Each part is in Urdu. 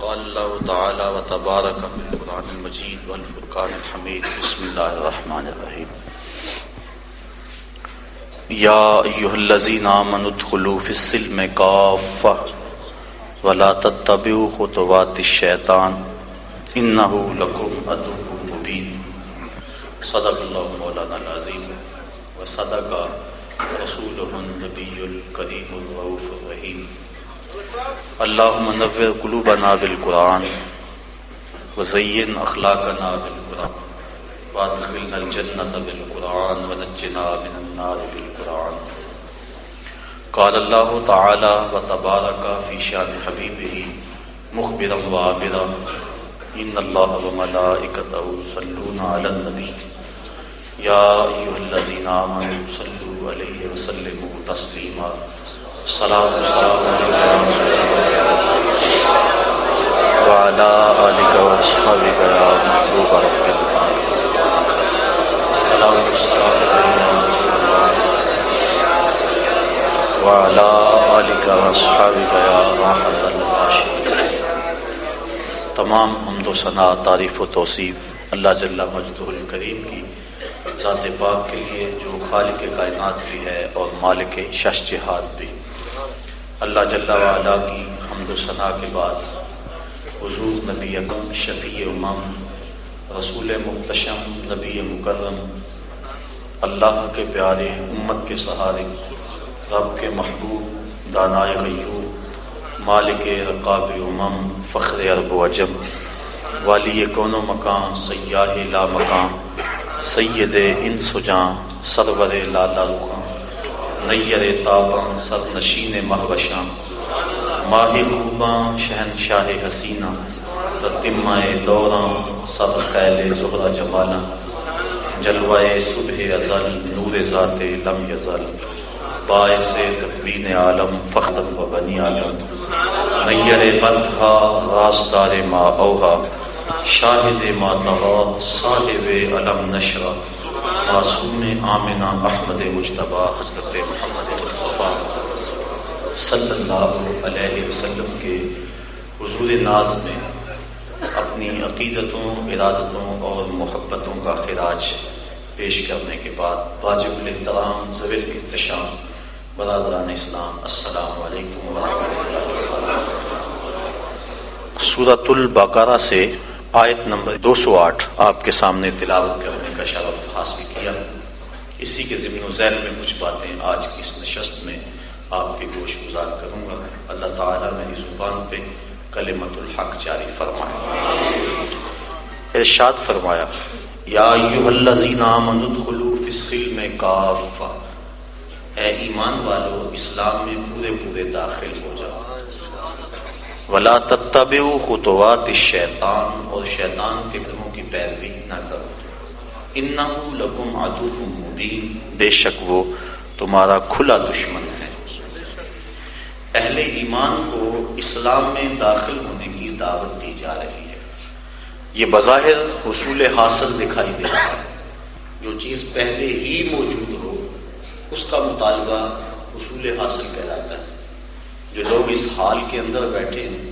قال اللہ تعالی وتبارک فی القرآن المجید والفرقان الحمید بسم اللہ الرحمن الرحیم یا ایھا الذین آمنوا ادخلوا فی السلم کافۃ ولا تتبعوا خطوات الشیطان انہ لکم عدو مبین صدق اللہ مولانا العظیم وصدق رسولہ النبی الکریم الرؤوف الرحیم اللہم نور قلوبنا بالقرآن وزین اخلاقنا بالقرآن وادخلنا الجنة بالقرآن ونجنا من النار بالقرآن قال اللہ تعالی وتبارک فی شان حبیبہ مخبرا وعابرا ان اللہ وملائکتہ یصلون علی النبی یا ایھا الذین آمنوا صلوا علیہ وسلموا تسلیما السلام وعلى آلك وأصحابك يا محبوب رب العالمين السلام وعلى آلك وأصحابك يا راحة العاشقين. تمام حمد و ثنا، تعریف و توصیف اللہ جل مجدہ الکریم کی ذات پاک کے لیے جو خالق کائنات بھی ہے اور مالک شش جہات بھی. اللہ جل وعلا کی حمد و ثنا کے بعد حضور نبی اکرم شفیع امم رسول محتشم نبی مکرم اللہ کے پیارے امت کے سہارے رب کے محبوب دانائے غیور مالک رقاب امم فخر عرب و عجم والی کون و مکان سیاہ لا مکان سید انس و جاں سرور لالا رخاں نیر تاباں سر نشین مہوشاں ماہ خوباں شہنشاہ حسینہ تتمہ دوراں سر خیل زہرہ جمالاں جلوہ صبح ازل نور ذات لم یزل باعث تکوین عالم فخر و بنی آدم نیر بدھا راستار ما اوہا شاہد ما طغا صاحب علم نشرہ معصوم آمنہ احمد مجتبی حضرت محمد مصطفیٰ صلی اللہ علیہ وسلم کے حضور ناز میں اپنی عقیدتوں ارادتوں اور محبتوں کا خراج پیش کرنے کے بعد واجب الاحترام ذوی الاحتشام برادران اسلام السلام علیکم ورحمۃ اللہ وبرکاتہ. سورۃ البقرہ سے آیت نمبر 208 آپ کے سامنے تلاوت کرنے کا شرف حاصل کیا. اسی کے ضمن و ذیل میں کچھ باتیں آج کی اس نشست میں آپ کے گوش گزار کروں گا. اللہ تعالیٰ میری زبان پہ کلمت الحق جاری فرمائے. ارشاد فرمایا یا ایھا الذین آمنوا ادخلوا فی السلم کافۃ، اے ایمان والو اسلام میں پورے پورے داخل ہو جاؤ. ولا تتبعوا خطوات الشیطان، اور شیطان کے قدموں کی پیروی نہ کرو. انہ لکم عدو مبین، بے شک وہ تمہارا کھلا دشمن ہے. اہل ایمان کو اسلام میں داخل ہونے کی دعوت دی جا رہی ہے. یہ بظاہر حصول حاصل دکھائی دے رہا ہے. جو چیز پہلے ہی موجود ہو اس کا مطالبہ حصول حاصل کہلاتا ہے. جو لوگ اس حال کے اندر بیٹھے ہیں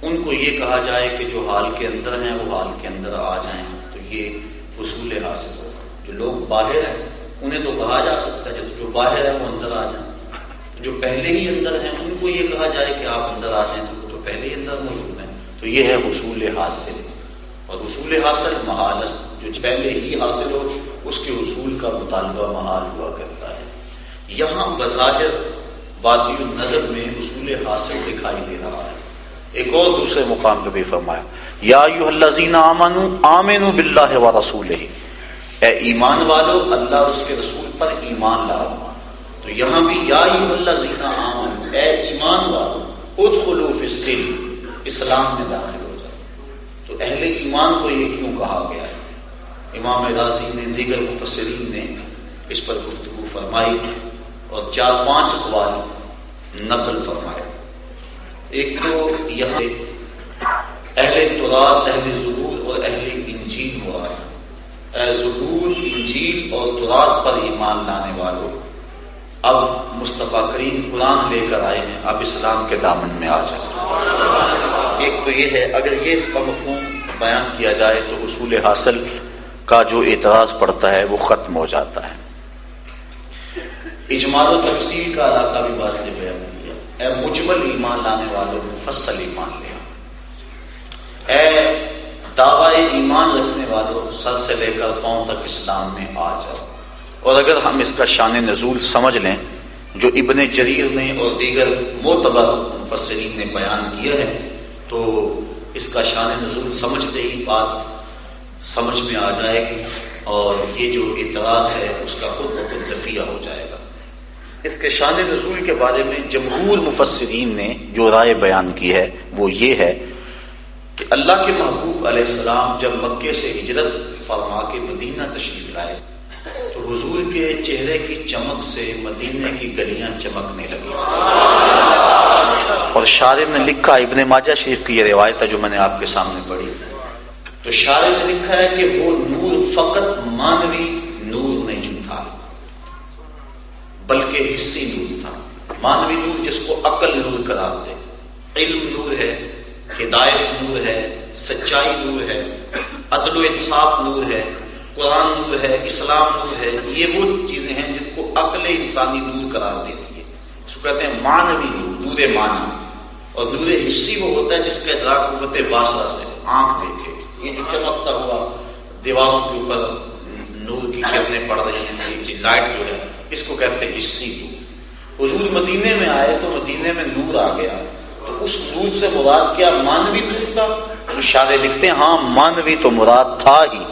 ان کو یہ کہا جائے کہ جو حال کے اندر ہیں وہ حال کے اندر آ جائیں تو یہ حصول حاصل ہوگا. جو لوگ باہر ہیں انہیں تو کہا جا سکتا ہے جو باہر ہیں وہ اندر آ جائیں. جو پہلے ہی اندر ہیں ان کو یہ کہا جائے کہ آپ اندر آ جائیں تو وہ پہلے ہی اندر موجود ہیں. تو یہ ہے حصول حاصل. اور حصول حاصل محال است، جو پہلے ہی حاصل ہو اس کے حصول کا مطالبہ محال ہوا کرتا ہے. یہاں بظاہر وادی النظر میں حصول حاصل دکھائی دے رہا ہے. ایک اور دوسرے مقام پہ بھی فرمایا یا ایھا الذین آمنوا آمنوا باللہ ورسولہ، اے ایمان والو اللہ اور اس کے رسول پر ایمان لاؤ. تو یہاں بھی یا ایھا الذین آمنوا، اے ایمان والو ادخلوا فی السلم، اسلام میں داخل ہو جاؤ. تو اہل ایمان کو یہ کیوں کہا گیا ہے؟ امام رازی نے دیگر مفسرین نے اس پر گفتگو فرمائی اور 4-5 اقوال نقل فرمایا. ایک تو یہاں اہل تورات، اہل زبور اور اہل انجیل مراد. اے زبور، انجیل اور تورات پر ایمان لانے والوں، اب مصطفیٰ کریم قرآن لے کر آئے ہیں، اب اسلام کے دامن میں آ جائیں۔ ایک تو یہ ہے، اگر یہ اس کا مفہوم بیان کیا جائے تو حصول حاصل کا جو اعتراض پڑتا ہے وہ ختم ہو جاتا ہے۔ اجمال و تفصیل کا علاقہ بھی واضح بیان کیا، اے مجمل ایمان لانے والوں مفصل ایمان لیا، اے دعوی ایمان رکھنے والوں سر سے لے کر پاؤں تک اسلام میں آ جاؤ۔ اور اگر ہم اس کا شان نزول سمجھ لیں جو ابن جریر نے اور دیگر معتبر مفسرین نے بیان کیا ہے تو اس کا شان نزول سمجھتے ہی بات سمجھ میں آ جائے گی، اور یہ جو اعتراض ہے اس کا خود بخود دفیع ہو جائے گا۔ اس کے شان نزول کے بارے میں جمہور مفسرین نے جو رائے بیان کی ہے وہ یہ ہے کہ اللہ کے محبوب علیہ السلام جب مکے سے ہجرت فرما کے مدینہ تشریف لائے تو حضور کے چہرے کی چمک سے مدینہ کی گلیاں چمکنے لگی، اور شارح نے لکھا، ابن ماجہ شریف کی یہ روایت ہے جو میں نے آپ کے سامنے پڑھی، تو شارح نے لکھا ہے کہ وہ نور فقط مانوی نور نہیں تھا بلکہ حسی نور تھا۔ مانوی نور جس کو عقل نور قرار دے، علم نور ہے، ہدایت نور ہے، سچائی نور ہے، عدل و انصاف نور ہے، قرآن نور ہے، اسلام نور ہے، یہ وہ چیزیں ہیں جن کو عقل انسانی نور قرار دیتی ہے۔ اس کو کہتے ہیں معنوی نور، نور معنی۔ اور نور حسی وہ ہوتا ہے جس کا ادراک قوت باصرہ سے، آنکھ دیکھے، یہ جو چمکتا ہوا دیواروں کے اوپر نور کی کرنیں پڑ رہی ہیں، یہ لائٹ جو ہے اس کو کہتے ہیں حسی نور۔ حضور مدینے میں آئے تو مدینے میں نور آ گیا، تو اس نور سے مراد کیا مانوی نور تھا؟ تو شارح لکھتے ہیں ہاں مانوی تو مراد تھا ہی،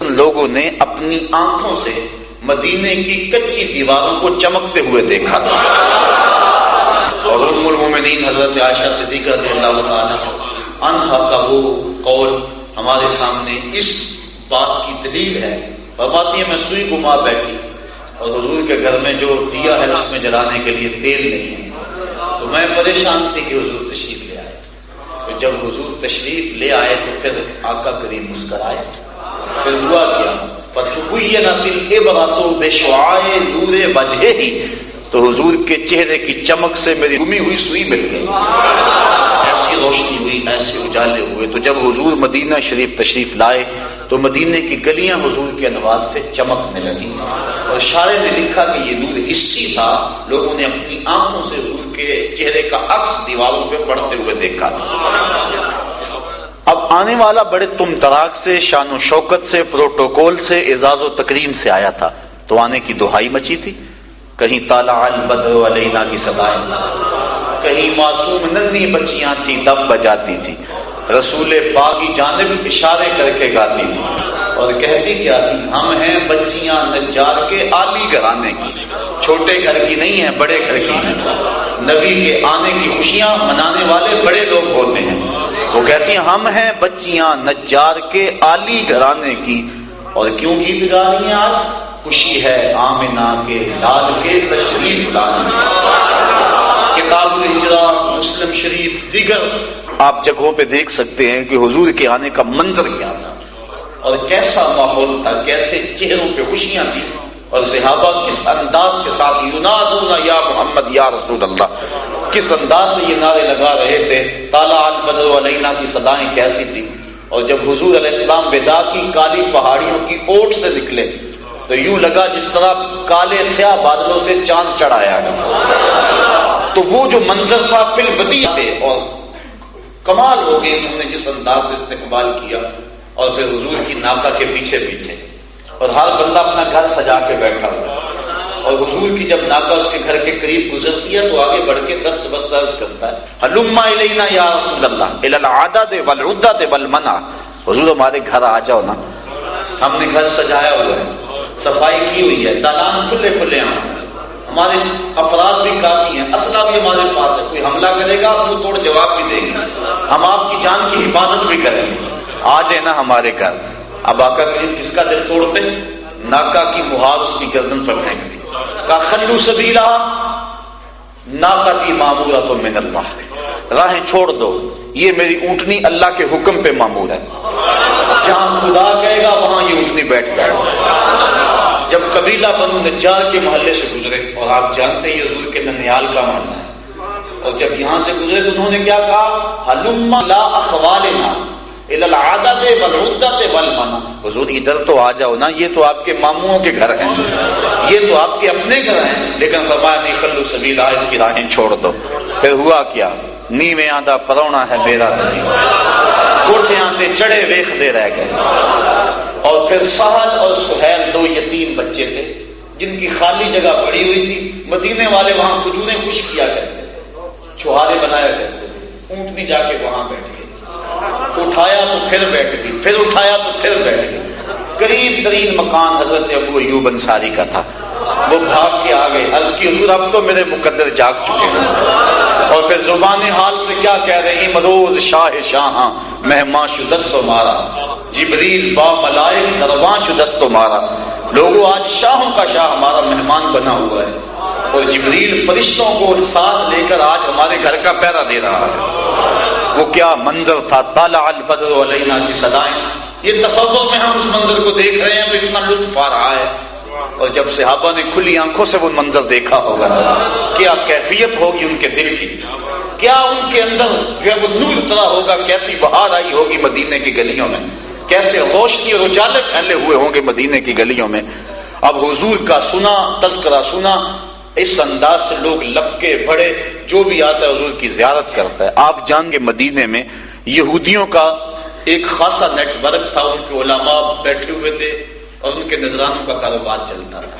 لوگوں نے اپنی آنکھوں سے مدینے کی کچی دیواروں کو چمکتے ہوئے دیکھا تھا۔ اور ام المومنین حضرت عائشہ صدیقہ رضی اللہ تعالیٰ عنہا کا وہ قول ہمارے سامنے اس بات کی دلیل ہے۔ فرماتی ہے میں سوئی گما بیٹھی اور حضور کے گھر میں جو دیا ہے اس میں جلانے کے لیے تیل نہیں ہے، تو میں پریشان تھی کہ حضور تشریف لے آئے۔ تو جب حضور تشریف لے آئے تو پھر آقا کریم مسکرائے، پھر دعا کیا فَتُبُيَّنَتِ الْإِبْرَةُ بِشُعَاعِ نُورِ وَجْهِهِ، تو حضور کے چہرے کی چمک سے میری گمی ہوئی سوئی مل گئی، ایسی روشنی ہوئی، ایسے اجالے ہوئے۔ تو جب حضور مدینہ شریف تشریف لائے تو مدینے کی گلیاں حضور کے انوار سے چمکنے لگی، اور شارح نے لکھا کہ یہ نور حسی تھا، لوگوں نے اپنی آنکھوں سے حضور کے چہرے کا عکس دیواروں پہ پڑتے ہوئے دیکھا تھا۔ اب آنے والا بڑے تم تراک سے، شان و شوکت سے، پروٹوکول سے، اعزاز و تکریم سے آیا تھا، تو آنے کی دہائی مچی تھی، کہیں طالع البدر علینا کی صدائیں، کہیں معصوم ننھی بچیاں تھیں دف بجاتی تھی، رسول پاک کی جانب اشارے کر کے گاتی تھی، اور کہتی کیا تھی ہم ہیں بچیاں نجار کے عالی گھرانے کی، چھوٹے گھر کی نہیں ہیں بڑے گھر کی ہیں، نبی کے آنے کی خوشیاں منانے والے بڑے لوگ ہوتے ہیں۔ وہ کہتی ہیں ہم ہیں بچیاں نجار کے عالی گھرانے کی، اور کیوں گیت گا رہی ہیں آج؟ خوشی ہے آمنہ کے لال کے تشریف لانے۔ کتاب الہجرہ، مسلم شریف، دیگر آپ جگہوں پہ دیکھ سکتے ہیں کہ حضور کے آنے کا منظر کیا تھا اور کیسا ماحول تھا، کیسے چہروں پہ خوشیاں تھیں، اور صحابہ کس انداز کے ساتھ ینادون یا محمد یا رسول اللہ، کس انداز سے یہ نعرے لگا رہے تھے۔ طالع البدر علینا کی صدائیں کیسی تھی، اور جب حضور علیہ السلام وداع کی کالی پہاڑیوں کی اوٹ سے نکلے تو یوں لگا جس طرح کالے سیاہ بادلوں سے چاند چڑھایا گیا، تو وہ جو منظر تھا فی البدیع تھے، اور کمال ہو گئے انہوں نے جس انداز سے استقبال کیا، اور پھر حضور کی ناقہ کے پیچھے پیچھے، اور ہر بندہ اپنا گھر سجا کے بیٹھا ہوا، اور حضور کی جب ناقہ اس کے گھر کے قریب گزرتی ہے تو آگے بڑھ کے دست بست عرض کرتا ہے ہلم الینا یا رسول اللہ الی العدد والعدۃ والمنع، حضور ہمارے گھر آ جاؤ نا، ہم نے گھر سجایا ہوا ہے، صفائی کی ہوئی ہے، دالان کھلے کھلے ہیں، ہمارے افراد بھی کافی ہیں، اسلحہ بھی ہمارے پاس ہے، کوئی حملہ کرے گا منہ توڑ جواب بھی دیں گے، ہم آپ کی جان کی حفاظت بھی کریں گے، آ جائے نا ہمارے گھر۔ اب آقا کریم کس کا دل توڑتے؟ ناقہ کی مہار اس کی گردن پر پھینک دی، کہا خلو سبیلا ناقتی مامورۃ من اللہ، راہیں چھوڑ دو، یہ میری اونٹنی اللہ کے حکم پہ مامور ہے، جہاں خدا کہے گا وہاں یہ اونٹنی بیٹھ جائے گا، جب قبیلہ بنو نجار کے محلے سے گزرے، اور آپ جانتے ہیں یہ حضور کے ننیال کا محلہ ہے، اور جب یہاں سے گزرے تو انہوں نے کیا کہا؟ ہلم لا اخوالنا الی العادت والعدت والمنع، حضور ادھر تو آ جاؤ نا، یہ تو آپ کے ماموں کے گھر ہیں، یہ تو آپ کے اپنے گھر ہیں، لیکن فرمایا نہیں، خلو سبیلا، اس کی راہیں چھوڑ دو۔ پھر ہوا کیا؟ نیویں آدھا پرونا ہے میرا دلی، کوٹھیاں تے چڑھے ویخ دے رہ گئے۔ اور پھر سہل اور سہیل دو یتیم بچے تھے جن کی خالی جگہ پڑی ہوئی تھی، مدینے والے وہاں کھجوریں خشک کیا کرتے تھے، چھہارے بنایا کرتے تھے، اونٹنی جا کے وہاں بیٹھ گئی، اٹھایا تو پھر بیٹھ گئی، پھر اٹھایا تو پھر بیٹھ گئی۔ قریب ترین مکان حضرت ابو ایوب انصاری کا تھا، وہ بھاگ کے آ گئے، عرض کی حضور اب تو میرے مقدر جاگ چکے ہیں۔ اور پھر زبان حال سے کیا کہہ رہے ہیں؟ مروز شاہ شاہاں مہمان شدست و مارا، جبریل با ملائک درواں شدست و مارا۔ لوگوں آج شاہوں کا شاہ ہمارا مہمان بنا ہوا ہے، اور جبریل فرشتوں کو ساتھ لے کر آج ہمارے گھر کا پہرا دے رہا ہے۔ وہ کیا منظر تھا، طالع البدر علینا کی صدائیں، یہ تصور میں ہم اس منظر کو دیکھ رہے ہیں تو اتنا لطف آ رہا ہے۔ اور جب صحابہ نے کھلی آنکھوں سے وہ منظر دیکھا ہوگا، کیا کیفیت ہوگی ان کے دل کی، کیا ان کے اندر جو ہے وہ نور اترا ہوگا، کیسی بہار آئی ہوگی مدینے کی گلیوں میں، کیسے روشنی اور اجالے پھیلے ہوئے ہوں گے مدینے کی گلیوں میں۔ اب حضور کا سنا، تذکرہ سنا، اس انداز سے لوگ لپکے بڑے، جو بھی آتا ہے حضور کی زیارت کرتا ہے۔ آپ جان گے مدینے میں یہودیوں کا ایک خاصا نیٹ ورک تھا، ان کے علماء بیٹھے ہوئے تھے اور ان کے نذرانوں کا کاروبار چلتا تھا۔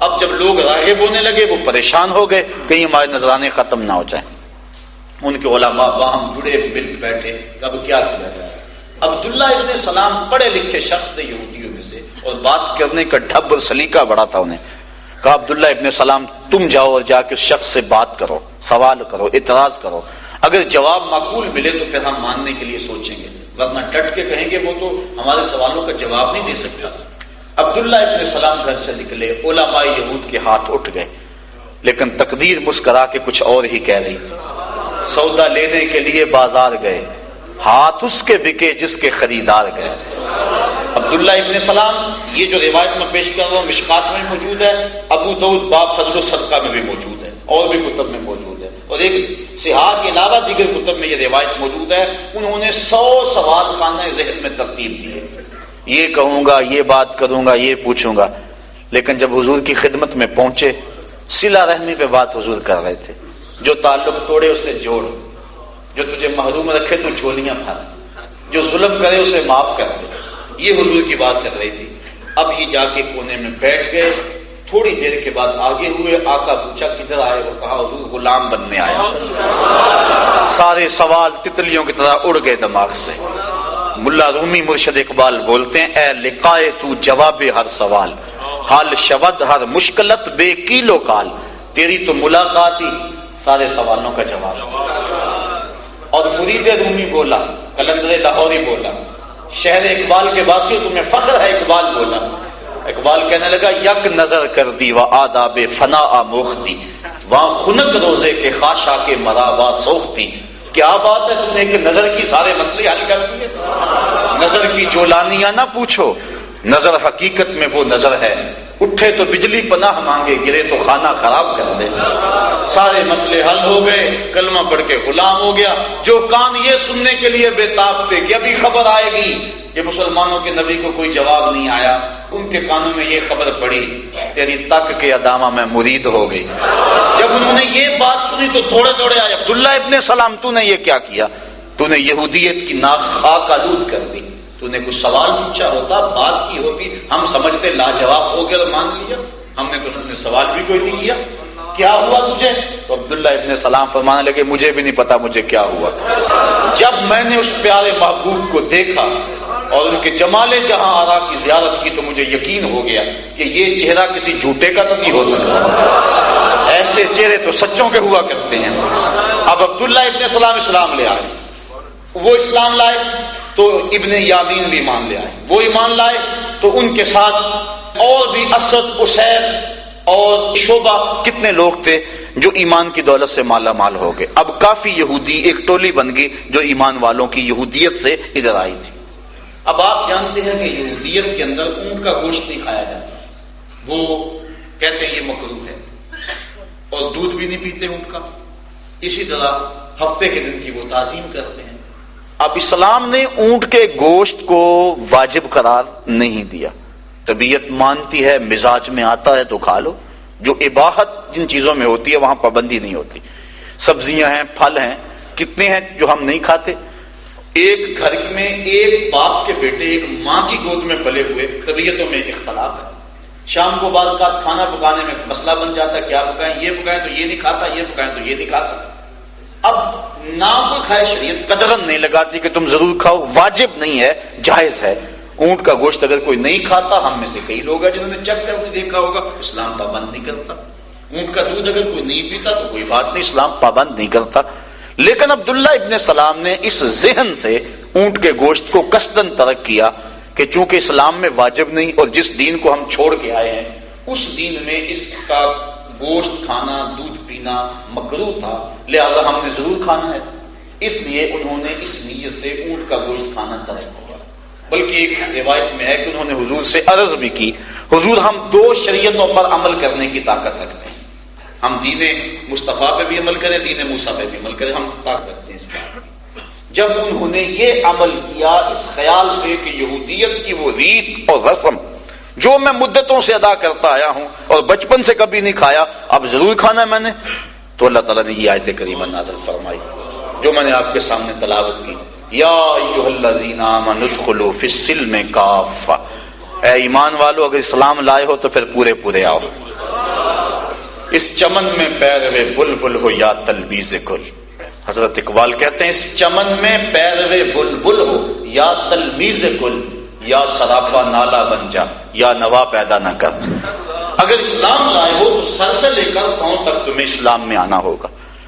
اب جب لوگ راغب ہونے لگے وہ پریشان ہو گئے، کہیں ہمارے نذرانے ختم نہ ہو جائیں۔ ان کے علماء باہم جڑے مل بیٹھے، اب کیا کیا جائے؟ عبداللہ ابن سلام پڑھے لکھے شخص تھے یہودیوں میں سے، اور بات کرنے کا ڈھب اور سلیقہ بڑا تھا انہیں۔ کہا عبداللہ ابن سلام تم جاؤ اور جا کے اس شخص سے بات کرو، سوال کرو، اعتراض کرو، اگر جواب معقول ملے تو پھر ہم ماننے کے لیے سوچیں گے، ورنہ ڈٹ کے کہیں گے وہ تو ہمارے سوالوں کا جواب نہیں دے سکتا۔ عبداللہ ابن سلام گھر سے نکلے، علماء یہود کے ہاتھ اٹھ گئے، لیکن تقدیر مسکرا کے کچھ اور ہی کہہ رہی تھی۔ سودا لینے کے لیے بازار گئے، ہاتھ اس کے بکے جس کے خریدار گئے۔ عبداللہ ابن سلام، یہ جو روایت میں پیش کر رہا ہوں مشکات میں موجود ہے، ابو داؤد باب فضل الصدقہ میں بھی موجود ہے، اور بھی کتب میں موجود ہے، اور ایک صحاح کے علاوہ دیگر کتب میں یہ روایت موجود ہے۔ انہوں نے 100 سوال خانہ ذہن میں ترتیب دیے، یہ کہوں گا، یہ بات کروں گا، یہ پوچھوں گا، لیکن جب حضور کی خدمت میں پہنچے، صلہ رحمی پہ بات حضور کر رہے تھے، جو تعلق توڑے اسے جوڑ، جو تجھے محروم رکھے تو جھولیاں بھر، جو ظلم کرے اسے معاف کر دے، یہ حضور کی بات چل رہی تھی۔ اب یہ جا کے کونے میں بیٹھ گئے، تھوڑی دیر کے بعد آگے ہوئے، آقا پوچھا کدھر آئے؟ وہ کہا حضور غلام بننے آیا۔ سارے سوال تتلیوں کی طرح اڑ گئے دماغ سے۔ ملا رومی مرشد اقبال بولتے ہیں، اے لقائے تو جواب ہر سوال، حال شود ہر مشکلت بے کیلو کال، تیری تو ملاقات ہی سارے سوالوں کا جواب۔ اور مرید رومی بولا، قلندر لاہوری بولا، شہر اقبال کے واسطے تمہیں فخر ہے، اقبال بولا۔ اقبال کہنے لگا، یک نظر کر دی و آداب فنا آموختی، وہاں خنک روزے کے خاشا کے مراوا سوختی۔ کیا بات ہے، تم نے ایک نظر کی سارے مسئلے حل کر دیے۔ نظر کی جولانیاں نہ پوچھو، نظر حقیقت میں وہ نظر ہے، اٹھے تو بجلی پناہ مانگے، گرے تو خانہ خراب کر دے۔ سارے مسئلے حل ہو گئے، کلمہ پڑھ کے غلام ہو گیا۔ جو کان یہ سننے کے لیے بے تاب تھے کہ ابھی خبر آئے گی کہ مسلمانوں کے نبی کو کوئی جواب نہیں آیا، ان کے کانوں میں یہ خبر پڑی، تیری تک کے ادامہ میں مرید ہو گئی۔ جب انہوں نے یہ بات سنی تو دوڑے دوڑے آئے، عبداللہ ابن سلام تو نے یہ کیا کیا؟ تو نے یہودیت کی ناک خاک آلود کر دی، تو نے کچھ سوال پوچھا ہوتا، بات کی ہوتی، ہم سمجھتے لاجواب ہو گیا اور مان لیا، ہم نے تو سوال بھی کوئی نہیں کیا، کیا ہوا تجھے؟ تو عبداللہ ابن سلام فرمانے لگے، مجھے بھی نہیں پتا مجھے کیا ہوا۔ جب میں نے اس پیارے محبوب کو دیکھا اور ان کے جمال جہاں آرا کی زیارت کی تو مجھے یقین ہو گیا کہ یہ چہرہ کسی جھوٹے کا تو نہیں ہو سکتا، ایسے چہرے تو سچوں کے ہوا کرتے ہیں۔ اب عبداللہ ابن سلام اسلام لے آئے، وہ اسلام لائے تو ابن یامین بھی ایمان لے آئے، وہ ایمان لائے تو ان کے ساتھ اور بھی اسد، اسید اور شعبہ، کتنے لوگ تھے جو ایمان کی دولت سے مالا مال ہو گئے۔ اب کافی یہودی ایک ٹولی بن گئی جو ایمان والوں کی یہودیت سے ادھر آئی تھی۔ اب آپ جانتے ہیں کہ یہودیت کے اندر اونٹ کا گوشت نہیں کھایا جاتا، وہ کہتے ہیں یہ مکروہ ہے، اور دودھ بھی نہیں پیتے اونٹ کا. اسی طرح ہفتے کے دن کی وہ تعظیم کرتے ہیں. اب اسلام نے اونٹ کے گوشت کو واجب قرار نہیں دیا. طبیعت مانتی ہے، مزاج میں آتا ہے تو کھا لو. جو اباحت جن چیزوں میں ہوتی ہے وہاں پابندی نہیں ہوتی. سبزیاں ہیں، پھل ہیں، کتنے ہیں جو ہم نہیں کھاتے. ایک گھر میں ایک باپ کے بیٹے ایک ماں کی گود میں پلے ہوئے، طبیعتوں میں اختلاف ہے. شام کو بعض کا کھانا پکانے میں مسئلہ بن جاتا ہے، کیا پکائیں، یہ پکائیں تو یہ نہیں کھاتا، یہ پکائیں تو یہ نہیں کھاتا. اب نہ کوئی کھائے، شریعت قدغن نہیں لگاتی کہ تم ضرور کھاؤ، واجب نہیں ہے، جائز ہے. اونٹ کا گوشت اگر کوئی نہیں کھاتا، ہم میں سے کئی لوگ ہیں جنہوں نے چکھ کر دیکھا ہوگا، اسلام پابند نہیں کرتا. اونٹ کا دودھ اگر کوئی نہیں پیتا تو کوئی بات نہیں، اسلام پابند نہیں کرتا. لیکن عبداللہ ابن سلام نے اس ذہن سے اونٹ کے گوشت کو قصداً ترک کیا کہ چونکہ اسلام میں واجب نہیں اور جس دین کو ہم چھوڑ کے آئے ہیں اس دین میں اس کا گوشت کھانا، دودھ پینا مکروہ تھا، لہذا ہم نے ضرور کھانا ہے. اس لیے انہوں نے اس نیت سے اونٹ کا گوشت کھانا ترک کیا. بلکہ ایک روایت میں ہے کہ انہوں نے حضور سے عرض بھی کی، حضور ہم دو شریعتوں پر عمل کرنے کی طاقت رکھتے ہیں، ہم دین مصطفیٰ پہ بھی عمل کریں، دین موسیٰ پہ بھی عمل کریں، ہم طاقت رکھتے ہیں اس بات. جب انہوں نے یہ عمل کیا اس خیال سے کہ یہودیت کی وہ ریت اور رسم جو میں مدتوں سے ادا کرتا آیا ہوں اور بچپن سے کبھی نہیں کھایا، اب ضرور کھانا ہے میں نے، تو اللہ تعالیٰ نے یہ آیت کریمہ نازل فرمائی جو میں نے آپ کے سامنے تلاوت کی. یا ایھا الذین آمنوا ادخلوا فی السلم کافہ، اے ایمان والو اگر اسلام لائے ہو تو پھر پورے پورے آؤ. اس چمن میں پیروے بلبل ہو یا تلبیز گل. حضرت اقبال کہتے ہیں اس چمن میں پیروے بلبل ہو یا تلبیز گل، یا سراپا نالا بن جا یا نوا پیدا نہ کر. اگر اسلام لائے ہو تو سر سے لے کر پاؤں تک تمہیں اسلام میں آنا ہوگا.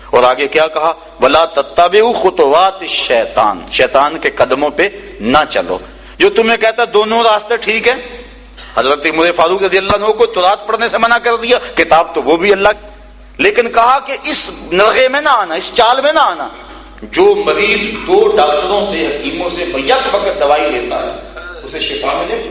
اور آگے کیا کہا، وَلَا تَتَّبِعُوا خُطُوَاتِ الشَّيْطَانِ، شیطان کے قدموں پہ نہ چلو جو تمہیں کہتا ہے دونوں راستے ٹھیک ہیں. حضرت عمر فاروق رضی اللہ عنہ کو تورات پڑھنے سے منع کر دیا، کتاب تو وہ بھی اللہ کی، لیکن کہا کہ اس نرغے میں نہ آنا، اس چال میں نہ آنا. جو مریض دو ڈاکٹروں سے، حکیموں سے بیک وقت دوائی لیتا ہے اسے شفا ملے.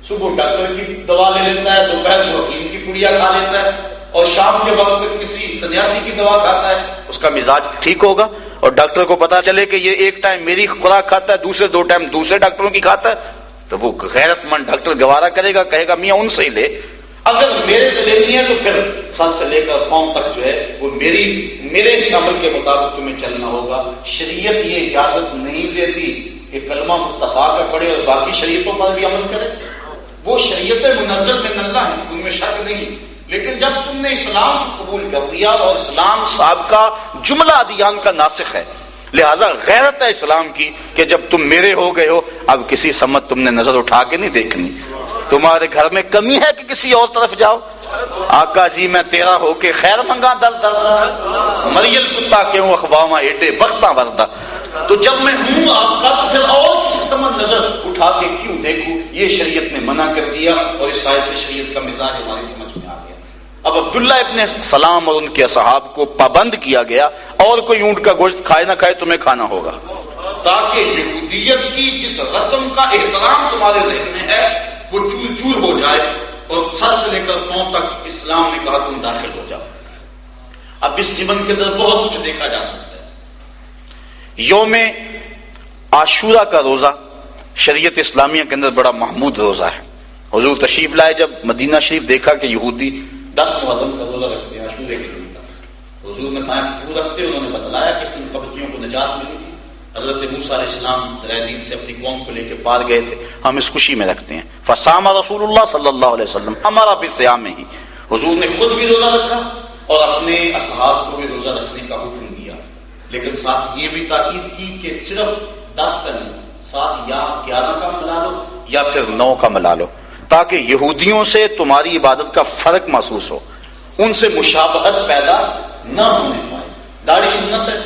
صبح ڈاکٹر کی دوا لے لیتا ہے، دوپہر کو حکیم کی پڑیا کھا لیتا ہے، اور شام کے وقت کسی سنیاسی کی دوا کھاتا ہے، اس کا مزاج ٹھیک ہوگا. اور ڈاکٹر کو پتا چلے کہ یہ ایک ٹائم میری خوراک کھاتا ہے، دوسرے دو ٹائم دوسرے ڈاکٹروں کی کھاتا ہے، تو وہ غیرت مند ڈاکٹر گوارا کرے گا، کہے گا میاں ان سے ہی لے. اگر میرے سے لینی ہے تو پھر سر سے لے کر پاؤں تک جو ہے وہ میرے ہی عمل کے مطابق تمہیں چلنا ہوگا. شریعت یہ اجازت نہیں دیتی کہ کلمہ مصطفیٰ کا پڑھے اور باقی شریعتوں پر بھی عمل کرے. وہ شریعت منزل من اللہ ہے، ان میں شک نہیں. لیکن جب تم نے اسلام کو قبول کر لیا، اور اسلام صاحب کا جملہ ادیان کا ناسخ ہے، لہذا غیرت ہے اسلام کی کہ جب تم میرے ہو گئے ہو اب کسی سمت تم نے نظر اٹھا کے نہیں دیکھنی. تمہارے گھر میں کمی ہے کہ کسی اور طرف جاؤ. آقا جی میں تیرا ہو کے خیر منگا در در مریل کتا کیوں اخواما ایٹے بختہ وردہ. تو جب میں ہوں آپ کا تو پھر اور کسی سمت نظر اٹھا کے کیوں دیکھوں. یہ شریعت نے منع کر دیا، اور اس سائے سے شریعت کا مزاج ہماری سمجھ میں آ گیا. اب عبداللہ ابن سلام اور ان کے اصحاب کو پابند کیا گیا، اور کوئی اونٹ کا گوشت کھائے نہ کھائے تمہیں کھانا ہوگا، تاکہ یہودیت کی جس رسم کا احترام تمہارے ذہن میں ہے وہ چور چور ہو جائے، اور سر سے لے کر پاؤں تک اسلام نے کہا تم داخل ہو جاؤ. اب اس زمن کے اندر بہت کچھ دیکھا جا سکتا ہے. یوم عاشورہ کا روزہ شریعت اسلامیہ کے اندر بڑا محمود روزہ ہے. حضور تشریف لائے جب مدینہ شریف، دیکھا کہ یہودی 10 محرم کا روزہ رکھتے ہیں عاشورے کے دن کا. حضور نے کہا کیوں رکھتے، انہوں نے بتلایا کہ اس دن قبطیوں کو نجات ملی تھی. حضرت موسیٰ علیہ السلام درائے دین سے اپنی قوم کو لے کے پار گئے تھے، ہم اس خوشی میں رکھتے ہیں. فصام رسول اللہ صلی اللہ علیہ وسلم ہمارا بھی صیام میں ہی، حضور نے خود بھی روزہ رکھا اور اپنے اصحاب کو بھی روزہ رکھنے کا حکم دیا. لیکن ساتھ یہ بھی تاکید کی کہ صرف 10 کا نہیں، ساتھ یا 11 کا ملا لو یا پھر 9 کا ملا لو، تاکہ یہودیوں سے تمہاری عبادت کا فرق محسوس ہو، ان سے مشابہت پیدا نہ ہونے پائے. داڑھی سنت ہے،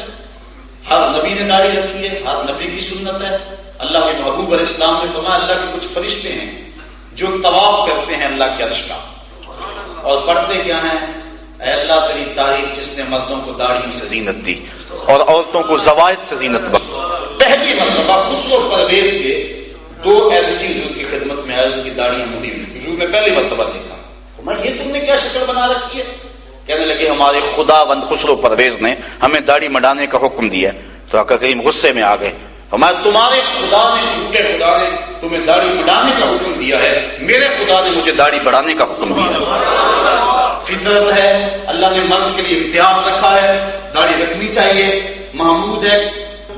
ہر نبی نے داڑھی رکھی ہے، ہر نبی کی سنت ہے. اللہ کے محبوب علیہ السلام نے فرمایا اللہ کے کچھ فرشتے ہیں جو طواف کرتے ہیں اللہ کے عرش کا، اور پڑھتے کیا ہیں، اے اللہ تیری تعریف جس نے مردوں کو داڑھیوں سے زینت دی اور عورتوں کو زوائد سے زینت بخشی. پہلی مرتبہ خسرو و پرویز کے 2 ایسی چیز ان کی خدمت میں آئے، ان کی داڑیاں مڑی ہوئی تھی. حضور نے پہلی مرتبہ دیکھا. یہ تم نے کیا شکل بنا رکھی ہے؟ کہنے لگے ہمارے خداوند خسرو پرویز نے ہمیں داڑھی مڈانے کا حکم دیا. تو آقا کریم غصے میں آ گئے. ہمارے تمہارے خدا نے، جھوٹے خدا نے تمہیں داڑھی بڑھانے کا حکم دیا ہے، میرے خدا نے مجھے داڑھی بڑھانے کا حکم دیا ہے. فطرت ہے، اللہ نے مرد کے لیے امتیاز رکھا ہے، داڑھی رکھنی چاہیے، محمود ہے.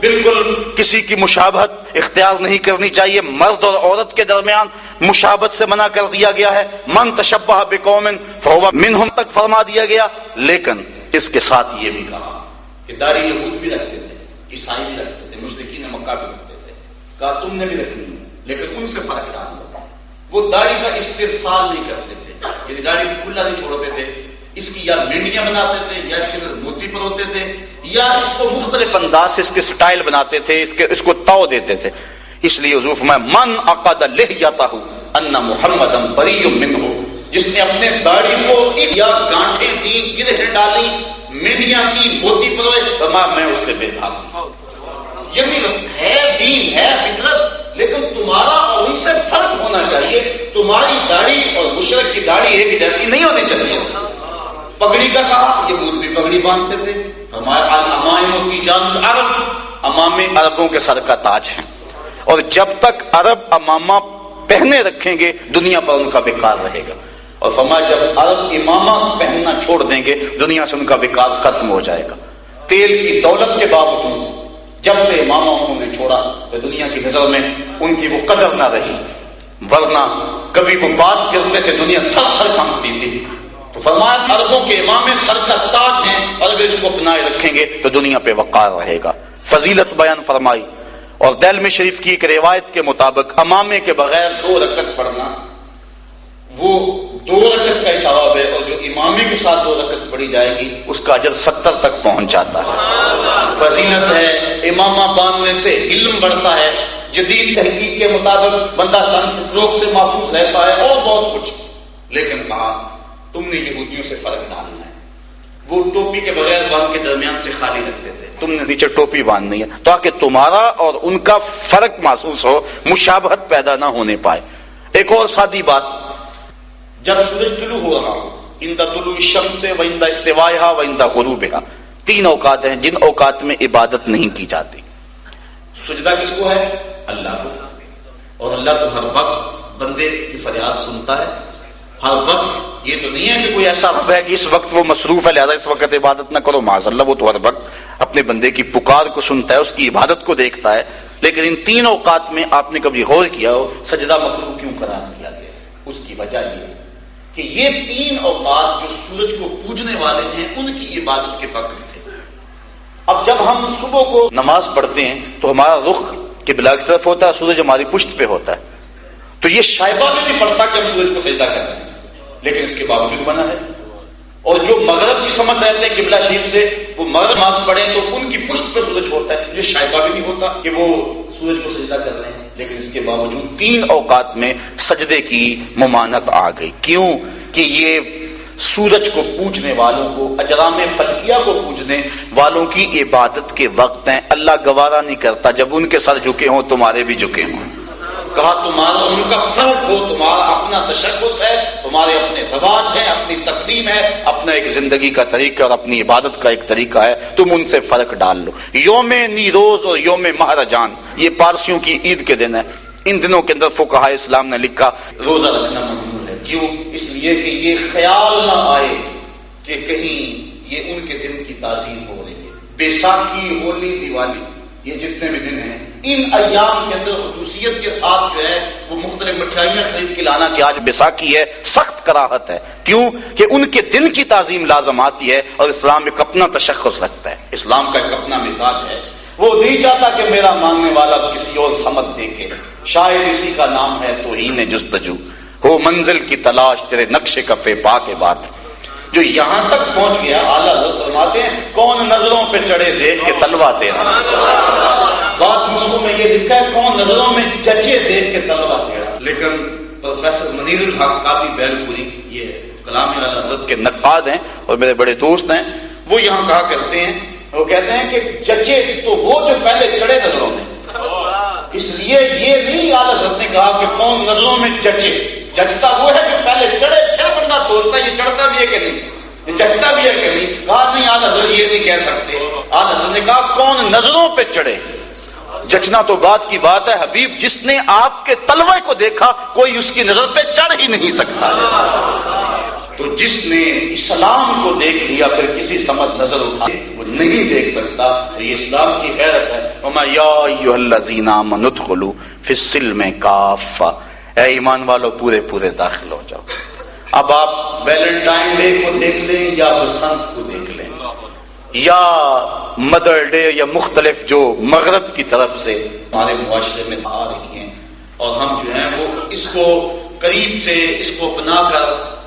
بالکل کسی کی مشابہت اختیار نہیں کرنی چاہیے. مرد اور عورت کے درمیان مشابہت سے منع کر دیا گیا ہے. من تشبہ بقوم فہو منہم تک فرما دیا گیا. لیکن اس کے ساتھ یہ بھی کہا کہ داڑھی یہود بھی رکھتے تھے، عیسائی بھی رکھتے تھے، مشرکین مکہ بھی رکھتے تھے. کہا تم نے بھی رکھنی ہے لیکن ان سے فرق ڈال دو. وہ داڑھی کا استرسال نہیں کرتے تھے، یعنی داڑھی کو کھلا نہیں چھوڑتے تھے. اس کی یا مینڈیاں بناتے تھے، یا اس کے اندر موتی پروتے تھے، یا اس کو مختلف انداز سے اس کے سٹائل بناتے تھے، اس کو تو دیتے تھے. اس لیے حضور فرمایا من عقد لحیتہ ان محمدا بریء منہ، جس نے اپنے داڑھی کو یا گانٹھیں دی، گرہیں ڈالی، مینڈیاں کی، موتی پروئے، فرمایا میں اس سے بیزار ہوں. یعنی ہے دین، ہے فطرت، لیکن تمہارا اور ان سے فرق ہونا چاہیے. تمہاری داڑھی اور مشرک کی داڑھی ایک جیسی نہیں ہونی چاہیے. پگڑی کا کہا، یہود بھی پگڑی باندھتے تھے. فرمایا الامائم تیجان العرب، امامے عربوں کے سر کا تاج ہیں، اور جب تک عرب امامہ پہنے رکھیں گے دنیا پر ان کا وقار رہے گا. اور فرمایا جب عرب امامہ پہننا چھوڑ دیں گے دنیا سے ان کا وقار ختم ہو جائے گا. تیل کی دولت کے باوجود جب سے امامہ انہوں نے چھوڑا تو دنیا کی نظر میں ان کی وہ قدر نہ رہی، ورنہ کبھی وہ بات کرتے تھے دنیا تھر تھر کانپتی تھی. تو فرمایا عربوں کے امام سر کا تاج ہیں، اور اگر اس کو اپنائے رکھیں گے تو دنیا پہ وقار رہے گا. فضیلت بیان فرمائی. اور دہلمی شریف کی ایک روایت کے مطابق امامے کے بغیر 2 رکعت پڑھنا وہ 2 رکعت کا ثواب ہے، اور جو امامے کے ساتھ 2 رکعت پڑھی جائے گی اس کا اجر 70 تک پہنچ جاتا ہے. فضیلت ہے. امامہ باندھنے سے علم بڑھتا ہے. جدید تحقیق کے مطابق بندہ سن سٹروک سے محفوظ رہتا ہے، اور بہت کچھ. لیکن کہا تم نے یہودیوں سے فرق ڈالنا ہے. وہ ٹوپی کے بغیر باندھ کے درمیان سے خالی رکھتے تھے، تم نے نیچے ٹوپی باندھنی ہے تاکہ تمہارا اور ان کا فرق محسوس ہو، مشابہت پیدا نہ ہونے پائے. ایک اور سادی بات، جب سورج طلوع ہو رہا ہو، عند طلوع الشمس و عند استوائها و عند غروبها، 3 اوقات ہیں جن اوقات میں عبادت نہیں کی جاتی. سجدہ کس کو ہے؟ اللہ کو. اور اللہ تو ہر وقت بندے کی فریاد سنتا ہے، ہر وقت. یہ تو نہیں ہے کہ کوئی ایسا رب ہے کہ اس وقت وہ مصروف ہے لہذا اس وقت عبادت نہ کرو. معاذ اللہ، وہ تو ہر وقت اپنے بندے کی پکار کو سنتا ہے، اس کی عبادت کو دیکھتا ہے. لیکن ان 3 اوقات میں آپ نے کبھی غور کیا ہو سجدہ مکروہ کیوں قرار دیا گیا؟ اس کی وجہ یہ ہے کہ یہ 3 اوقات جو سورج کو پوجنے والے ہیں ان کی عبادت کے وقت تھے. اب جب ہم صبح کو نماز پڑھتے ہیں تو ہمارا رخ قبلہ کی طرف ہوتا ہے، سورج ہماری پشت پہ ہوتا ہے. تو یہ شائبہ میں نہیں پڑتا کہ ہم سورج کو سجدہ کرتے ہیں، لیکن اس کے باوجود بنا ہے. اور جو مغرب کی سمت رہتے ہیں قبلہ شریف سے، وہ مغرب نماز پڑھیں تو ان کی پشت پہ سورج ہوتا ہے. یہ شائبہ بھی نہیں ہوتا کہ وہ سورج کو سجدہ کر رہے ہیں، لیکن اس کے باوجود 3 اوقات میں سجدے کی ممانعت آ گئی. کیوں؟ کہ یہ سورج کو پوجنے والوں کو، اجرام فلکیہ کو پوجنے والوں کی عبادت کے وقت ہیں. اللہ گوارا نہیں کرتا جب ان کے سر جھکے ہوں تمہارے بھی جھکے ہوں. کہا تمہارا ان کا فرق ہو، تمہارا اپنا تشخص ہے، تمہارے اپنے رواج ہیں، اپنی تقدیم ہے، اپنا ایک زندگی کا طریقہ اور اپنی عبادت کا ایک طریقہ ہے، تم ان سے فرق ڈال لو. یوم نیروز اور یوم مہرجان یہ پارسیوں کی عید کے دن ہے. ان دنوں کے اندر فقہاء اسلام نے لکھا روزہ رکھنا ممنوع ہے. کیوں؟ اس لیے کہ یہ خیال نہ آئے کہ کہیں یہ ان کے دن کی تعظیم ہو رہی ہے. بیساکھی، ہولی، دیوالی، یہ جتنے بھی دن ہیں ان ایام کے اندر خصوصیت کے ساتھ جو ہے وہ مختلف مٹھائیاں خرید کے لانا کہ آج بیساکھی ہے، سخت کراہت ہے. کیوں؟ کہ ان کے دن کی تعظیم لازم آتی ہے، اور اسلام ایک اپنا تشخص رکھتا ہے، اسلام کا ایک اپنا مزاج ہے. وہ نہیں چاہتا کہ میرا مانگنے والا کسی اور سمت دیکھے. شاید اسی کا نام ہے توہین جستجو، ہو منزل کی تلاش تیرے نقش کفے پا کے بات. جو یہاں تک پہنچ گیا اعلیٰ حضرت فرماتے ہیں کون نظروں پہ چڑھے دیکھ کے تلوا تیرا. بعض نسخوں میں یہ لکھا ہے کون نظروں میں جچے دیکھ کے تلوا تیرا. لیکن پروفیسر منیر الحق قاضی بیلپوری، یہ کلام اعلیٰ حضرت کے نقاد ہیں اور میرے بڑے دوست ہیں، وہ یہاں کہا کرتے ہیں، وہ کہتے ہیں کہ جچے تو وہ جو پہلے چڑھے نظروں میں. اس لیے یہ نہیں اعلیٰ حضرت نے کہا کہ کون نظروں میں جچے، جچتا وہ ہے جو پہلے چڑھے پھر بندہ تولتا ہے، یہ چڑھتا بھی ہے کہ نہیں، یہ جچتا بھی ہے کہ نہیں؟ کہا نہیں، آج حضرت یہ نہیں کہہ سکتے. آج حضرت نے کہا کون نظروں پہ چڑھے، جچنا تو بات کی بات ہے حبیب، جس نے آپ کے تلوے کو دیکھا کوئی اس کی نظر پہ چڑھ ہی نہیں سکتا. تو جس نے اسلام کو دیکھ لیا پھر کسی سمجھ نظر اٹھا وہ نہیں دیکھ سکتا. یہ اسلام کی غیرت ہے. وما یا ایھا الذین آمنوا ادخلوا فی السلم کافہ، اے ایمان والو پورے پورے داخل ہو جاؤ. اب آپ ویلنٹائن ڈے کو دیکھ لیں یا بسنت کو دیکھ لیں یا مدر ڈے یا مختلف جو مغرب کی طرف سے ہمارے معاشرے میں آ رہی ہیں، اور ہم جو ہیں وہ اس کو قریب سے اس کو اپنا کر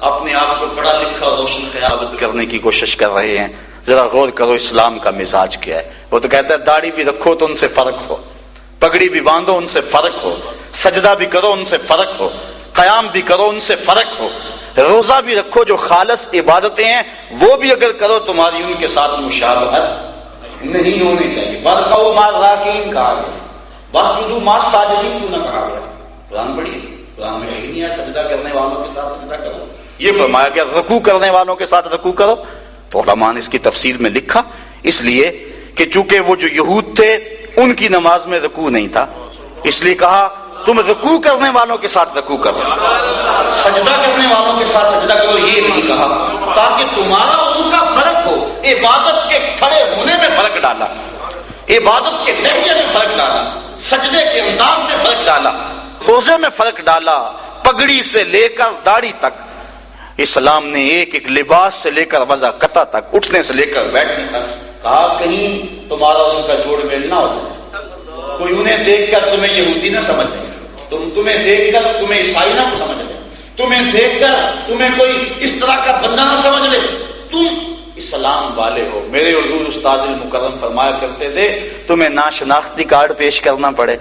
اپنے آپ کو پڑھا لکھا روشن خیال کرنے کی کوشش کر رہے ہیں. ذرا غور کرو اسلام کا مزاج کیا ہے. وہ تو کہتا ہے داڑھی بھی رکھو تو ان سے فرق ہو، پگڑی بھی باندھو ان سے فرق ہو، سجدہ بھی کرو ان سے فرق ہو، قیام بھی کرو ان سے فرق ہو، روزہ بھی رکھو جو خالص عبادتیں ہیں وہ بھی اگر کرو تمہاری ان کے ساتھ مشابہت نہیں ہونی چاہیے. فرقو مع الراکعین کہا گیا، واسجدوا مع الساجدین کیوں نہ کہا گیا؟ قرآن پڑھیے، قرآن میں نہیں ہے سجدہ کرنے والوں کے ساتھ سجدہ کرو. یہ فرمایا کہ رکوع کرنے والوں کے ساتھ رکوع کرو. تو علماء نے اس کی تفسیر میں لکھا اس لیے کہ چونکہ وہ جو یہود تھے ان کی نماز میں رکوع نہیں تھا، اس لیے کہا تم رکوع کرنے والوں کے ساتھ رکوع کرو، سجدہ کرنے والوں کے ساتھ سجدہ کرو. یہ نہیں کہا تاکہ تمہارا ان کا فرق ہو. عبادت کے کھڑے ہونے میں فرق ڈالا، عبادت کے لہجے میں فرق ڈالا، سجدے کے انداز میں فرق ڈالا، روزے میں فرق ڈالا، پگڑی سے لے کر داڑھی تک. اسلام نے ایک ایک لباس سے لے کر وضع قطع تک، اٹھنے سے لے کر بیٹھنے تک کہا کہیں تمہارا ان کا جوڑ میل نہ ہو جائے. کوئی انہیں دیکھ کر تمہیں یہودی نہ سمجھ لے، تمہیں دیکھ کر تمہیں عیسائی نہ سمجھ لے، تمہیں دیکھ کر تمہیں کوئی اس طرح کا بندہ نہ سمجھ لے. تم اسلام والے ہو. میرے حضور استاد المکرم فرمایا کرتے تھے تمہیں نہ شناختی کارڈ پیش کرنا پڑے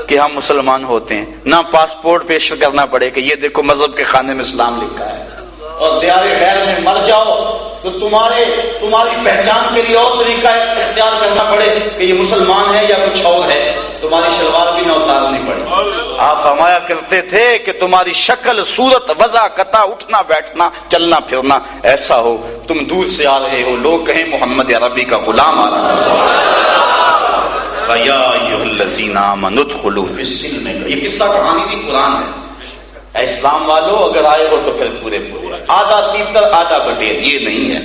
کہ ہم مسلمان ہوتے ہیں، نہ پاسپورٹ پیش کرنا پڑے کہ یہ دیکھو مذہب کے خانے میں اسلام لکھا ہے، اور دیار غیر میں مر جاؤ تو تمہاری پہچان کے لیے اور طریقہ اختیار کرنا پڑے کہ یہ مسلمان ہے یا کچھ اور ہے، تمہاری شلوار بھی نہ اتارنی پڑے. آپ فرمایا کرتے تھے کہ تمہاری شکل صورت وضع قطع اٹھنا بیٹھنا چلنا پھرنا ایسا ہو تم دور سے آ رہے ہو لوگ کہیں محمد عربی کا غلام آ رہا ہے. یا ایھا الذین آمنوا ادخلوا فی السلم، یہ قصہ کہانی نہیں قرآن ہے. اسلام والو اگر آئے ہو تو پھر پورے پورے، آدھا تیتر آدھا بٹیر یہ نہیں ہے.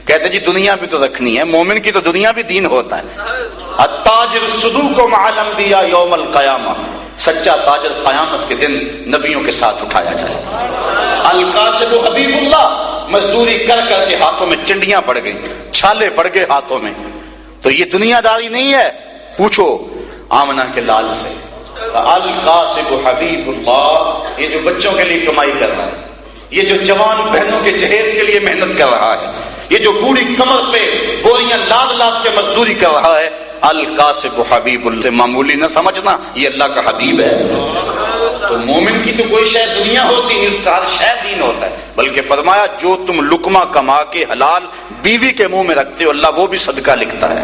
کہتے جی دنیا بھی تو رکھنی ہے، مومن کی تو دنیا بھی دین ہوتا ہے. التاجر الصدوق مع الانبیاء یوم القیامہ، سچا تاجر قیامت کے دن نبیوں کے ساتھ اٹھایا جائے. القاسب حبیب اللہ، مزدوری کر کر کے ہاتھوں میں چنڈیاں پڑ گئی، چھالے پڑ گئے ہاتھوں میں. تو یہ دنیا داری نہیں ہے. پوچھو آمنہ کے لال سے، القاسب حبیب اللہ، یہ جو بچوں کے لیے کمائی کر رہا ہے، یہ جو جوان بہنوں کے جہیز کے لیے محنت کر رہا ہے، یہ جو بوڑھی کمر پہ بوریاں لاد لاد کے مزدوری کر رہا ہے، القاسب حبیب اللہ سے معمولی نہ سمجھنا، یہ اللہ کا حبیب ہے. تو مومن کی تو کوئی شے دنیا ہوتی نہیں، اس کا ہر شے دین ہوتا ہے. بلکہ فرمایا جو تم لقمہ کما کے حلال بیوی کے منہ میں رکھتے ہو اللہ وہ بھی صدقہ لکھتا ہے.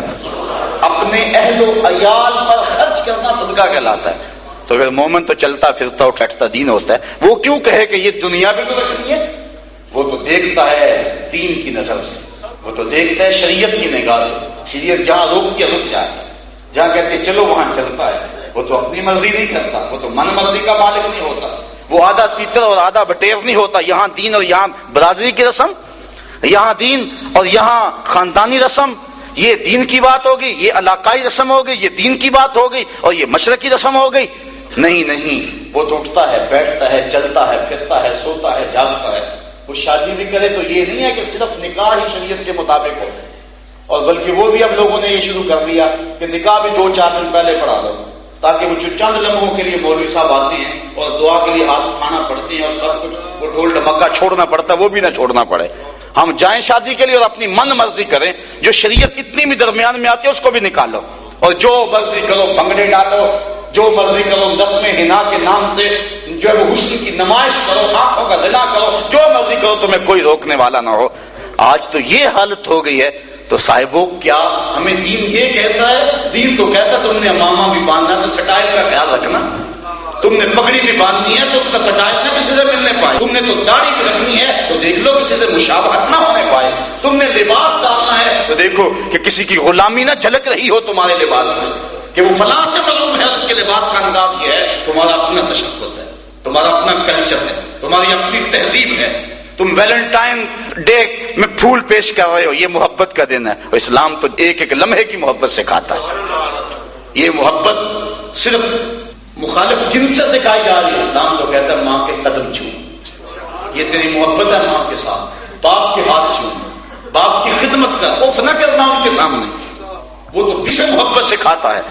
اپنے اہل و عیال پر خرچ کرنا صدقہ کہلاتا ہے. تو پھر مومن تو چلتا پھرتا اٹھتا دین ہوتا ہے. وہ کیوں کہے کہ یہ دنیا بھی تو رکھنی ہے؟ وہ تو دیکھتا ہے دین کی نظر سے، وہ تو دیکھتا ہے شریعت کی نگاہ سے. شریعت جہاں روک کے رک جائے، جہاں کہتے چلو وہاں چلتا ہے. وہ تو اپنی مرضی نہیں کرتا، وہ تو من مرضی کا مالک نہیں ہوتا. وہ آدھا تیتر اور آدھا بٹیر نہیں ہوتا. یہاں دین اور یہاں برادری کی رسم، یہاں دین اور یہاں خاندانی رسم، یہ دین کی بات ہوگی، یہ علاقائی رسم ہوگی، یہ دین کی بات ہوگی، اور یہ مشرقی رسم ہو گئی. نہیں، وہ تو اٹھتا ہے بیٹھتا ہے چلتا ہے پھرتا ہے سوتا ہے جاگتا ہے. وہ شادی بھی کرے تو یہ نہیں ہے کہ صرف نکاح ہی شریعت کے مطابق ہو، اور بلکہ وہ بھی اب لوگوں نے یہ شروع کر دیا کہ نکاح بھی 2-4 دن پہلے پڑھا دو، تاکہ وہ جو چند لمحوں کے لیے مولوی صاحب آتے ہیں اور دعا کے لیے ہاتھ اٹھانا پڑتے ہیں اور سب کچھ وہ ڈھول ڈھمکا چھوڑنا پڑتا ہے وہ بھی نہ چھوڑنا پڑے. ہم جائیں شادی کے لیے اور اپنی من مرضی کریں. جو شریعت اتنی بھی درمیان میں آتی ہے اس کو بھی نکالو، اور جو مرضی کرو بھنگڑے ڈالو، جو مرضی کرو 10ویں حنا کے نام سے جو ہے وہ حسن کی نمائش کرو، آنکھوں کا زنا کرو، جو مرضی کرو، تمہیں کوئی روکنے والا نہ ہو. آج تو یہ حالت ہو گئی ہے. تو صاحبوں کیا ہمیں دین یہ کہتا ہے؟ دین تو کہتا ہے تم نے امامہ بھی باندھنا تو سٹائل کا خیال رکھنا، تم نے پگڑی بھی باندھنی ہے تو اس کا شکایت نہ کسی سے ملنے پائے. تم نے تو داڑھی بھی رکھنی ہے تو دیکھ لو کسی سے مشابہت نہ ہونے پائے. تم نے لباس ڈالنا ہے تو دیکھو کہ کسی کی غلامی نہ جھلک رہی ہو تمہارے لباس سے کہ وہ فلاں سے معلوم ہے اس کے لباس کا انداز یہ ہے. تمہارا اپنا تشخص ہے, تمہارا اپنا کلچر ہے, تمہاری اپنی تہذیب ہے. تم ویلنٹائن ڈے میں پھول پیش کر رہے ہو, یہ محبت کا دن ہے. اور اسلام تو ایک ایک لمحے کی محبت سکھاتا ہے. یہ محبت صرف مخالف جن سے سکھائی جا رہی ہے. اسلام تو کہتا ہے ماں کے قدم چھو, یہ تیری محبت ہے ماں کے ساتھ. باپ کے ہاتھ چھو, باپ کی خدمت کر, اف نہ کرنا ان کے سامنے. وہ تو کسے محبت سکھاتا ہے,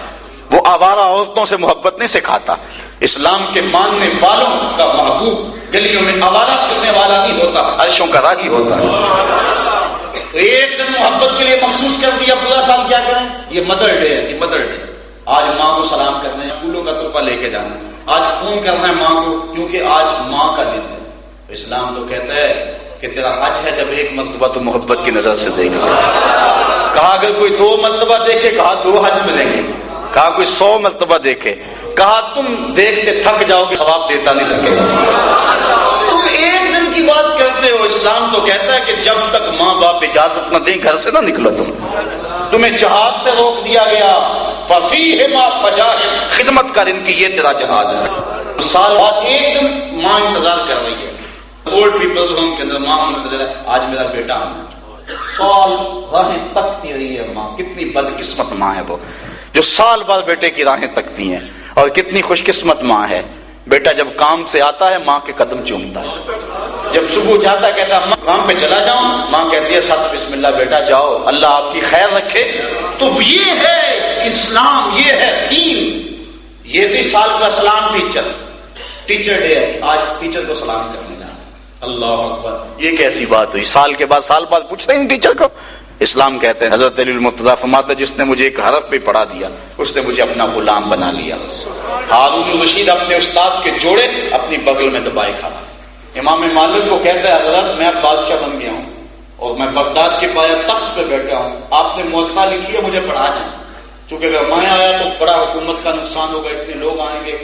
وہ آوارہ عورتوں سے محبت نہیں سکھاتا. اسلام کے ماننے والوں کا محبوب گلیوں میں آوارہ کرنے والا نہیں ہوتا, عرشوں کا راہی ہوتا ہے. تو ایک دن محبت کے لیے مخصوص کر دیا, پورا سال کیا کریں؟ یہ مدر ڈے ہے, یہ مدر ڈے. آج ماں کو سلام کرنا ہے, پھولوں کا تحفہ لے کے جانا, آج فون کرنا ہے ماں کو کیونکہ آج ماں کا دن ہے. اسلام تو کہتا ہے کہ تیرا حج ہے جب ایک مرتبہ تو محبت کی نظر سے دیکھا. کہا اگر کوئی 2 مرتبہ دیکھے, کہا 2 حج ملیں گے. کہا کوئی 100 مرتبہ دیکھے, کہا تم دیکھتے تھک جاؤ گے, ثواب دیتا نہیں تھکے گا. تم ایک دن کی بات کرتے ہو. اسلام تو کہتا ہے کہ جب تک ماں باپ اجازت نہ دیں گھر سے نہ نکلو. تمہیں جہاد سے روک دیا گیا. فَفِيهِمَا فَجَاهِدْ, خدمت کر ان کی, یہ تیرا جہاد ہے. سال بعد ایک دن ماں انتظار کر رہی ہے. اولڈ پیپلز ہوم کے اندر ماں منتظر ہے, آج میرا بیٹا آنا. سال راہیں تکتی رہی ہے ماں. کتنی بدقسمت ماں ہے وہ جو سال بعد بیٹے کی راہیں تکتی ہیں. اور کتنی خوش قسمت ماں ہے, بیٹا جب کام سے آتا ہے ماں کے قدم چومتا ہے. جب صبح جاتا ہے کہتا ہے کام پہ چلا جاؤں, ماں کہتی ہے ساتھ بسم اللہ بیٹا جاؤ, اللہ آپ کی خیر رکھے. تو یہ ہے اسلام, یہ ہے دین. یہ بھی سال کا سلام ٹیچر ڈے ہے, آج ٹیچر کو سلام کرنے جانا. اللہ اکبر, یہ کیسی بات ہوئی؟ سال کے بعد سال بعد پوچھتے ہیں ٹیچر کو. اسلام کہتے ہیں, حضرت علی المرتضیٰ فرماتا ہے جس نے مجھے ایک حرف پہ پڑھا دیا اس نے مجھے اپنا غلام بنا لیا. ہارون رشید اپنے استاد کے جوڑے اپنی بغل میں دبائے کھا. امام مالک کو کہتا ہے حضرت میں اب بادشاہ بن گیا ہوں اور میں بغداد کے پایا تخت پہ بیٹھا ہوں, آپ نے موطا لکھی ہے مجھے پڑھا جائیں. چونکہ اگر میں آیا تو بڑا حکومت کا نقصان ہوگا, اتنے لوگ آئیں گے,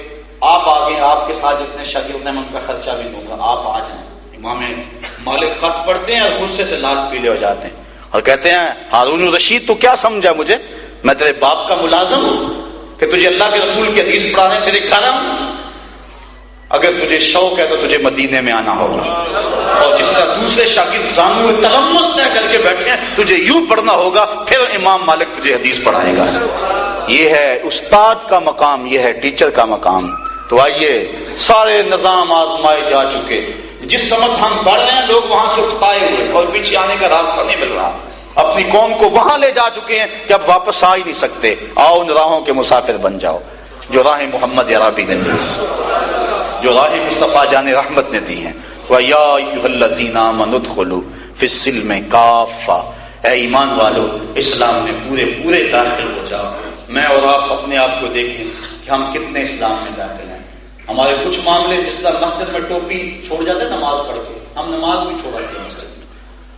آپ آگے آپ کے ساتھ جتنے شاگرد ہیں ان کا خرچہ بھی دوں گا, آپ آ جائیں. امام مالک خط پڑھتے ہیں اور غصے سے لال پیلے ہو جاتے ہیں اور کہتے ہیں ہارون رشید تو کیا سمجھا مجھے, میں تیرے باپ کا ملازم ہوں کہ تجھے اللہ کے رسول کی حدیث پڑھانے تیرے گھر آؤں؟ اگر تجھے شوق ہے تو تجھے مدینے میں آنا ہوگا. اور جس طرح دوسرے شاگرد زانو تلمس طے کر کے بیٹھے ہیں, تجھے یوں پڑھنا ہوگا, پھر امام مالک تجھے حدیث پڑھائے گا. یہ ہے استاد کا مقام, یہ ہے ٹیچر کا مقام. تو آئیے, سارے نظام آزمائے جا چکے, جس سمت ہم بڑھ رہے ہیں لوگ وہاں سے اکتائے ہوئے اور پیچھے آنے کا راستہ نہیں مل رہا. اپنی قوم کو وہاں لے جا چکے ہیں کہ اب واپس آ ہی نہیں سکتے. آؤ ان راہوں کے مسافر بن جاؤ جو راہ محمد عربی نے دی, جو راہ مصطفیٰ جان رحمت نے دی ہیں. وَيَا أَيُّهَا الَّذِينَ آمَنُوا ادْخُلُوا فِي السِّلْمِ كَافَّةً, اے ایمان والو اسلام میں پورے داخل ہو جاؤ. میں اور آپ اپنے آپ کو دیکھیں کہ ہم کتنے اسلام میں داخل ہیں. ہمارے کچھ معاملے جس طرح مسجد میں ٹوپی چھوڑ جاتے نماز پڑھ کے, ہم نماز بھی چھوڑ آتے ہیں مسجد میں.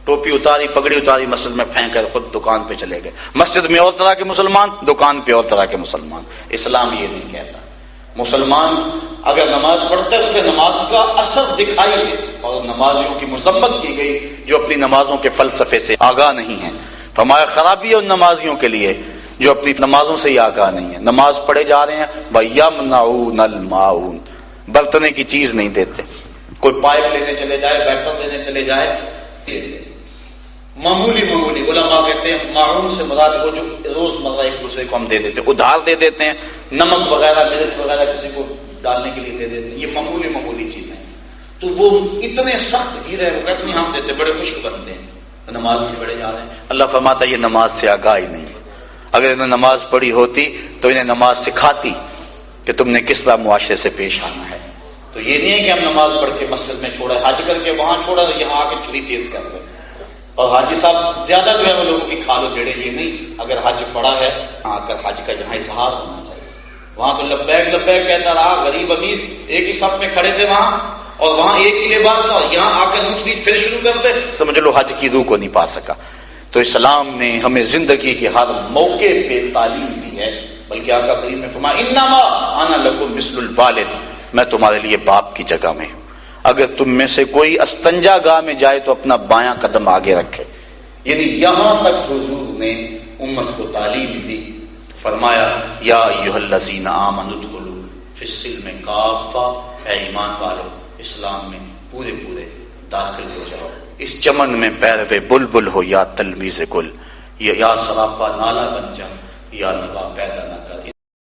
ٹوپی اتاری, پگڑی اتاری, مسجد میں پھینک کر خود دکان پہ چلے گئے. مسجد میں اور طرح کے مسلمان, دکان پہ اور طرح کے مسلمان. اسلام یہ نہیں کہتا. مسلمان اگر نماز پڑھتا ہے اس پہ نماز کا اثر دکھائی دے, اور نمازیوں کی مذمت کی گئی جو اپنی نمازوں کے فلسفے سے آگاہ نہیں ہیں. فرمایا خرابی ہے ان نمازیوں کے لیے جو اپنی نمازوں سے ہی آگاہ نہیں ہے. نماز پڑھے جا رہے ہیں, وَيَمْنَعُونَ الْمَاعُونَ, برتنے کی چیز نہیں دیتے. کوئی پائپ لینے چلے جائے, ویپر لینے چلے جائے, معمولی علماء کہتے ہیں معاون سے مراد وہ جو روز مرہ ایک دوسرے کو ہم دے دیتے ہیں, ادھار دے دیتے ہیں. نمک وغیرہ, مرچ وغیرہ کسی کو ڈالنے کے لیے دے دیتے ہیں, یہ معمولی چیزیں. تو وہ اتنے سخت گیرے, وہ کہتے ہیں ہم دیتے, بڑے خشک بنتے ہیں, تو نماز میں پڑھے جا رہے ہیں. اللہ فرماتا ہے یہ نماز سے آگاہ ہی نہیں. اگر انہیں نماز پڑھی ہوتی تو انہیں نماز سکھاتی کہ تم نے کس طرح معاشرے سے پیش آنا ہے. تو یہ نہیں ہے کہ ہم نماز پڑھ کے مسجد میں چھوڑا, حج کر کے وہاں چھوڑا تو یہاں آ کے چھری تیز کر رہے. اور حاجی صاحب زیادہ جو ہے وہ لوگوں کی کھالو جڑے, یہ نہیں. اگر حج پڑا ہے آ کر حج کا جہاں اظہار ہونا چاہیے. وہاں تو لبیک کہتا رہا, غریب امیر ایک ہی صف میں کھڑے تھے وہاں, اور وہاں ایک ہی لباس تھا, اور یہاں آ کر مچھلی پھر شروع کرتے, سمجھ لو حج کی روح کو نہیں پا سکا. تو اسلام نے ہمیں زندگی کے ہر موقع پہ تعلیم دی ہے. بلکہ آقا کریم نے فرمایا انما انا لکم مثل الوالد, میں تمہارے لیے باپ کی جگہ میں ہوں، اگر تم میں سے کوئی استنجا گاہ میں جائے تو اپنا بایاں قدم آگے رکھے۔ یعنی یہاں تک حضور نے امت کو تعلیم دی، فرمایا یا ایھا الذین آمنوا ادخلوا فی السلم کافہ، اے ایمان والو اسلام میں پورے پورے داخل ہو جاؤ، اس چمن میں پیروے بلبل ہو یا تلمیذ گل، یا سراپا نالا بن جا یا نوا پیدا نہ کر۔